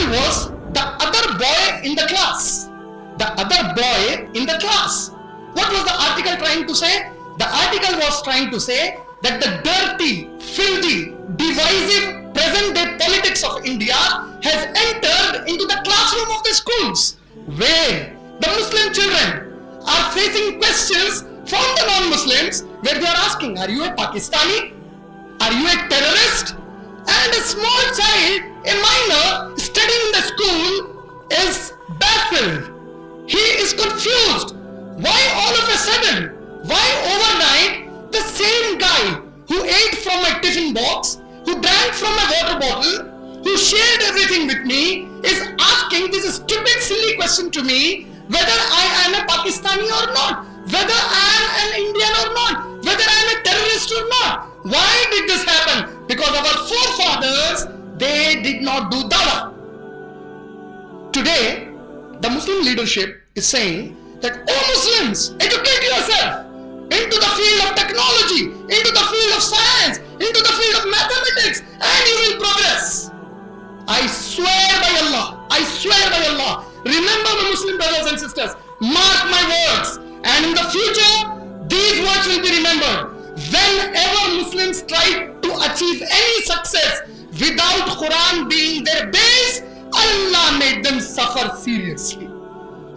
article was the other boy in the class. The other boy in the class. What was the article trying to say? The article was trying to say that the dirty, filthy, divisive present-day politics of India has entered into the classroom of the schools, where the Muslim children are facing questions from the non-Muslims, where they are asking, are you a Pakistani? Are you a terrorist? And a small child, a minor, studying in the school is baffled. He is confused. Why all of a sudden? Why overnight the same guy who ate from a tiffin box, who drank from a water bottle, who shared everything with me, is asking this stupid, silly question to me, whether I am a Pakistani or not, whether I am an Indian or not, whether I am a terrorist or not. Why did this happen? Because our forefathers, they did not do dawah. Today, the Muslim leadership is saying that, oh Muslims, educate yourself into the field of technology, into the field of science, into the field of mathematics, and you will progress. I swear by Allah, remember my Muslim brothers and sisters, mark my words, and in the future, these words will be remembered. Whenever Muslims try to achieve any success without Quran being their base, Allah made them suffer seriously.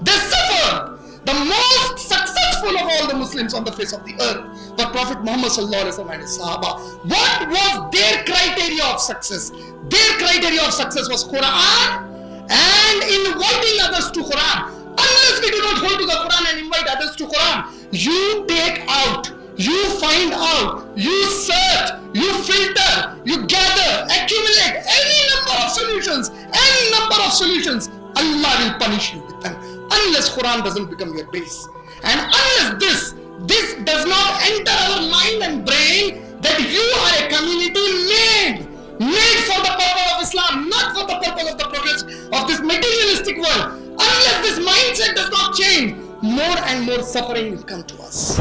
They suffered. The most successful of all the Muslims on the face of the earth were Prophet Muhammad sallallahu and his Sahaba. What was their criteria of success? Their criteria of success was Quran and inviting others to Quran. Unless we do not hold to the Quran and invite others to Quran, you take out, you find out, you search, you filter, you gather, accumulate any number of solutions, Allah will punish you with them. Unless Quran doesn't become your base. And unless this does not enter our mind and brain that you are a community made for the purpose of Islam, not for the purpose of the progress of this materialistic world. Unless this mindset does not change, more and more suffering will come to us.